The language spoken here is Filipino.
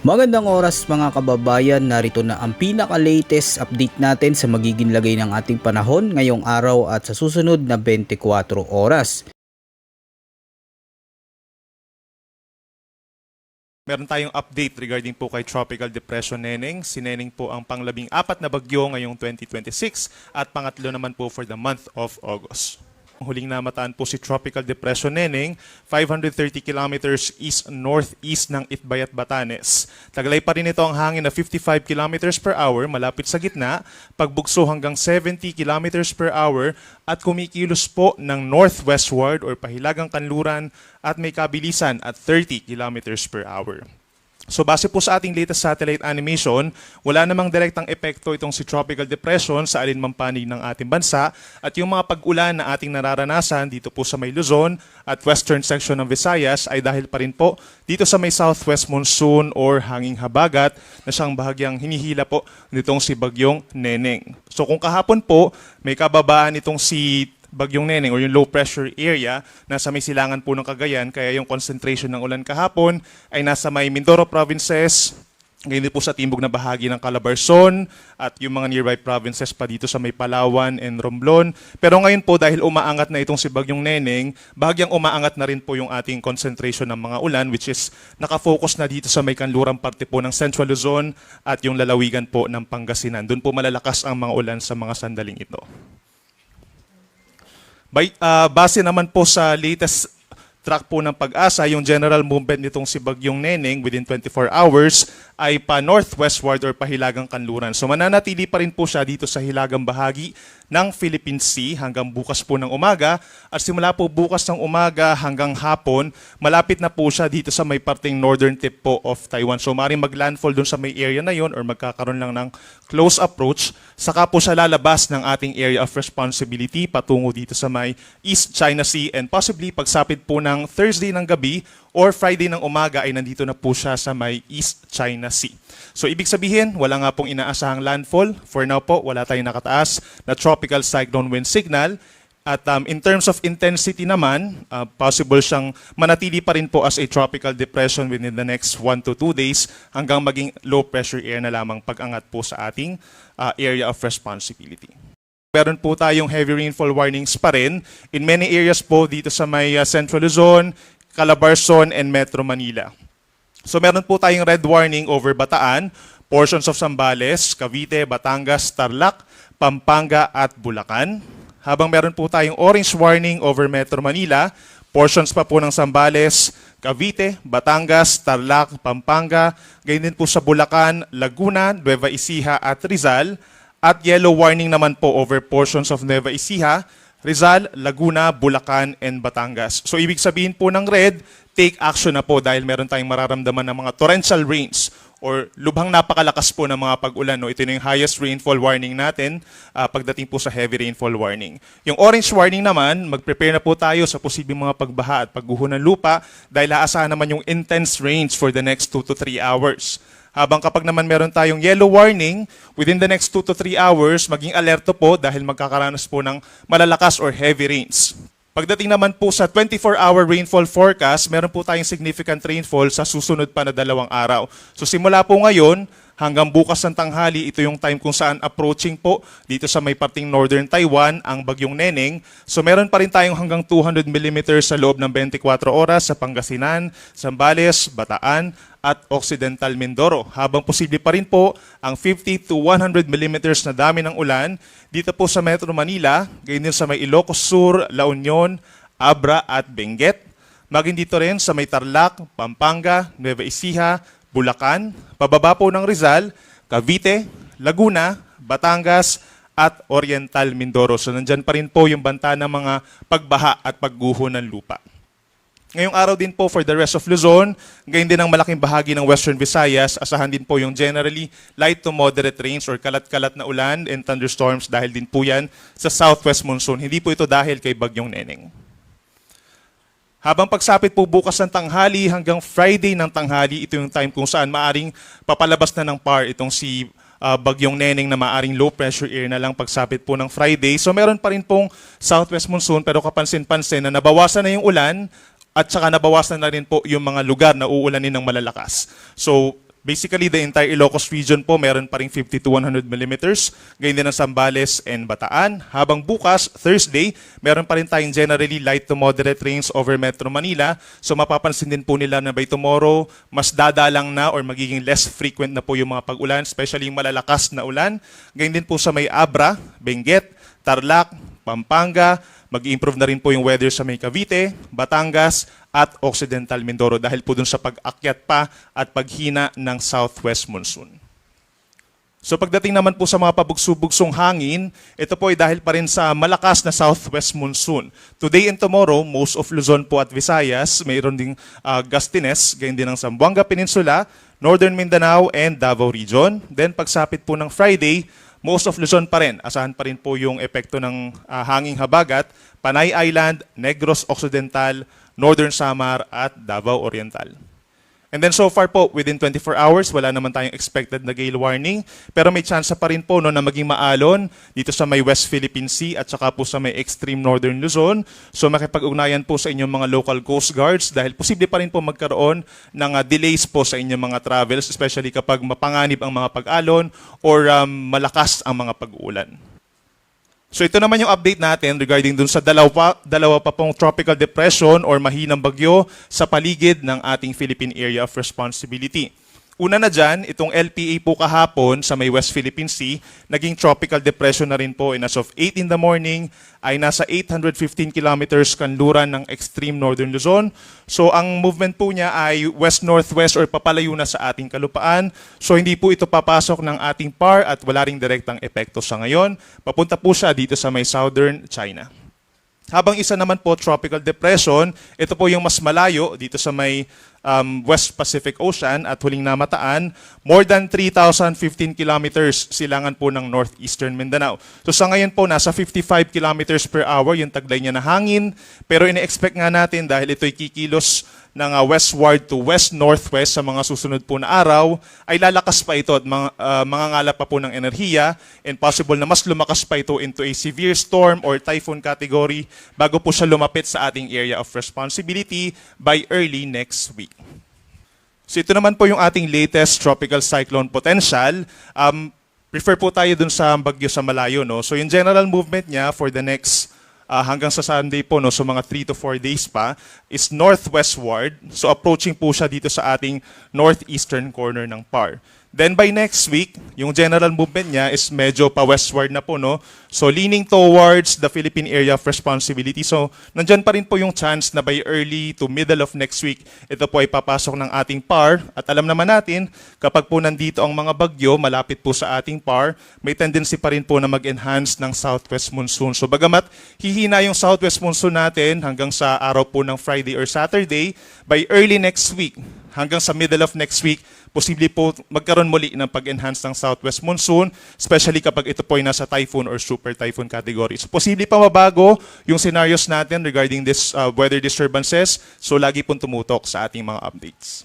Magandang oras mga kababayan, narito na ang pinaka-latest update natin sa magiging lagay ng ating panahon ngayong araw at sa susunod na 24 oras. Meron tayong update regarding po kay Tropical Depression Neneng. Si Neneng po ang pang-14 na bagyo ngayong 2026 at pangatlo naman po for the month of August. Huling namataan po si Tropical Depression Neneng, 530 kilometers east-northeast ng Itbayat, Batanes. Taglay pa rin ito ang hangin na 55 kilometers per hour malapit sa gitna, pagbugso hanggang 70 kilometers per hour at kumikilos po ng northwestward or pahilagang kanluran at may kabilisan at 30 kilometers per hour. So base po sa ating latest satellite animation, wala namang direktang epekto itong si Tropical Depression sa alinmang panig ng ating bansa at yung mga pag-ulan na ating nararanasan dito po sa may Luzon at western section ng Visayas ay dahil pa rin po dito sa may southwest monsoon or hanging habagat na siyang bahagyang hinihila po nitong si Bagyong Neneng. So kung kahapon po may kababaan itong si Bagyong Neneng or yung low pressure area nasa may silangan po ng Cagayan, kaya yung concentration ng ulan kahapon ay nasa may Mindoro provinces, ngayon din po sa timbog na bahagi ng Calabarzon at yung mga nearby provinces pa dito sa may Palawan and Romblon. Pero ngayon po dahil umaangat na itong si Bagyong Neneng, bahagyang umaangat na rin po yung ating concentration ng mga ulan which is nakafocus na dito sa may kanlurang parte po ng Central Luzon at yung lalawigan po ng Pangasinan. Doon po malalakas ang mga ulan sa mga sandaling ito. Base naman po sa latest track po ng Pag-asa, yung general movement nitong si Bagyong Neneng within 24 hours ay pa northwestward or pahilagang kanluran. So mananatili pa rin po siya dito sa hilagang bahagi ng Philippine Sea hanggang bukas po ng umaga at simula po bukas ng umaga hanggang hapon, malapit na po siya dito sa may parteng northern tip po of Taiwan. So maaaring maglandfall dun sa may area na yon or magkakaroon lang ng close approach, saka po siya lalabas ng ating area of responsibility patungo dito sa may East China Sea and possibly pagsapit po ng Thursday ng gabi or Friday ng umaga ay nandito na po siya sa may East China Sea. So ibig sabihin, wala nga pong inaasahang landfall. For now po, wala tayong nakataas na tropical cyclone wind signal. At in terms of intensity naman, possible siyang manatili pa rin po as a tropical depression within the next 1 to 2 days hanggang maging low pressure area na lamang pag-angat po sa ating area of responsibility. Meron po tayong heavy rainfall warnings pa rin in many areas po dito sa may Central Luzon, Calabarzon, and Metro Manila. So meron po tayong red warning over Bataan, portions of Zambales, Cavite, Batangas, Tarlac, Pampanga, at Bulacan. Habang meron po tayong orange warning over Metro Manila, portions pa po ng Zambales, Cavite, Batangas, Tarlac, Pampanga, gayon din po sa Bulacan, Laguna, Nueva Ecija, at Rizal. At yellow warning naman po over portions of Nueva Ecija, Rizal, Laguna, Bulacan, and Batangas. So ibig sabihin po ng red, take action na po dahil meron tayong mararamdaman ng mga torrential rains or lubhang napakalakas po ng mga pag-ulan. No? Ito na yung highest rainfall warning natin pagdating po sa heavy rainfall warning. Yung orange warning naman, mag-prepare na po tayo sa posibleng mga pagbaha at pagguho ng lupa dahil aasahan naman yung intense rains for the next 2 to 3 hours. Habang kapag naman meron tayong yellow warning, within the next 2 to 3 hours, maging alerto po dahil magkakaranas po ng malalakas or heavy rains. Pagdating naman po sa 24-hour rainfall forecast, meron po tayong significant rainfall sa susunod pa na 2 araw. So simula po ngayon, hanggang bukas ng tanghali, ito yung time kung saan approaching po dito sa may parting northern Taiwan ang Bagyong Neneng. So meron pa rin tayong hanggang 200 mm sa loob ng 24 oras sa Pangasinan, Zambales, Bataan, at Occidental Mindoro. Habang posible pa rin po ang 50 to 100 mm na dami ng ulan dito po sa Metro Manila, gayon din sa may Ilocos Sur, La Union, Abra, at Benguet. Maging dito rin sa may Tarlac, Pampanga, Nueva Ecija, Bulacan, pababa po ng Rizal, Cavite, Laguna, Batangas, at Oriental Mindoro. So nandyan pa rin po yung banta ng mga pagbaha at pagguho ng lupa. Ngayong araw din po for the rest of Luzon, gayon din ang malaking bahagi ng Western Visayas, asahan din po yung generally light to moderate rains or kalat-kalat na ulan and thunderstorms dahil din po yan sa southwest monsoon. Hindi po ito dahil kay Bagyong Neneng. Habang pagsapit po bukas ng tanghali hanggang Friday ng tanghali, ito yung time kung saan maaring papalabas na ng PAR itong si Bagyong Neneng na maaring low pressure area na lang pagsapit po ng Friday. So meron pa rin pong southwest monsoon pero kapansin-pansin na nabawasan na yung ulan at saka nabawasan na rin po yung mga lugar na uulanin ng malalakas. So Basically, the entire Ilocos region po, meron pa rin 50 to 100 millimeters. Ganyan din ang Zambales and Bataan. Habang bukas, Thursday, meron pa rin tayong generally light to moderate rains over Metro Manila. So mapapansin din po nila na by tomorrow, mas dadalang na or magiging less frequent na po yung mga pag-ulan, especially yung malalakas na ulan. Ganyan din po sa may Abra, Benguet, Tarlac, Pampanga. Mag-improve na rin po yung weather sa may Cavite, Batangas, at Occidental Mindoro dahil po dun sa pag-akyat pa at paghina ng southwest monsoon. So pagdating naman po sa mga pabugso-bugsong hangin, ito po ay dahil pa rin sa malakas na southwest monsoon. Today and tomorrow, most of Luzon po at Visayas, mayroon ding gustiness, gayon din ng Zamboanga Peninsula, Northern Mindanao, and Davao Region. Then pagsapit po ng Friday, most of Luzon pa rin. Asahan pa rin po yung epekto ng hanging habagat, Panay Island, Negros Occidental, Northern Samar, at Davao Oriental. And then so far po, within 24 hours, wala naman tayong expected na gale warning. Pero may chance pa rin po no, na maging maalon dito sa may West Philippine Sea at saka po sa may extreme northern Luzon. So makipag-ugnayan po sa inyong mga local coast guards dahil posible pa rin po magkaroon ng delays po sa inyong mga travels, especially kapag mapanganib ang mga pag-alon or malakas ang mga pag-uulan. So ito naman yung update natin regarding dun sa dalawa pa pong tropical depression or mahinang bagyo sa paligid ng ating Philippine Area of Responsibility. Una na dyan, itong LPA po kahapon sa may West Philippine Sea, naging tropical depression na rin po and as of 8 in the morning ay nasa 815 kilometers kanluran ng extreme northern Luzon. So ang movement po niya ay west-northwest or papalayo na sa ating kalupaan. So hindi po ito papasok ng ating PAR at wala ring direktang epekto sa ngayon. Papunta po siya dito sa may southern China. Habang isa naman po, tropical depression, ito po yung mas malayo dito sa may West Pacific Ocean at huling namataan, more than 3,015 kilometers silangan po ng northeastern Mindanao. So sa ngayon po, nasa 55 kilometers per hour yung taglay niya na hangin, pero ine-expect nga natin dahil ito'y kikilos ng westward to west-northwest sa mga susunod po na araw, ay lalakas pa ito at mangangalap pa po ng enerhiya and possible na mas lumakas pa ito into a severe storm or typhoon category bago po siya lumapit sa ating area of responsibility by early next week. So ito naman po yung ating latest tropical cyclone potential. Refer po tayo dun sa bagyo sa malayo. No? So yung general movement niya for the next hanggang sa Sunday po, no, so mga 3 to 4 days pa, is northwestward. So approaching po siya dito sa ating northeastern corner ng PAR. Then by next week, yung general movement niya is medyo pa-westward na po, no? So leaning towards the Philippine Area of Responsibility. So nandyan pa rin po yung chance na by early to middle of next week, ito po ay papasok ng ating PAR. At alam naman natin, kapag po nandito ang mga bagyo, malapit po sa ating PAR, may tendency pa rin po na mag-enhance ng southwest monsoon. So bagamat hihina yung southwest monsoon natin hanggang sa araw po ng Friday or Saturday, by early next week, hanggang sa middle of next week, posible po magkaroon muli ng pag-enhance ng southwest monsoon, especially kapag ito po ay nasa typhoon or super typhoon category. So posible pa mabago yung scenarios natin regarding this weather disturbances, so lagi pong tumutok sa ating mga updates.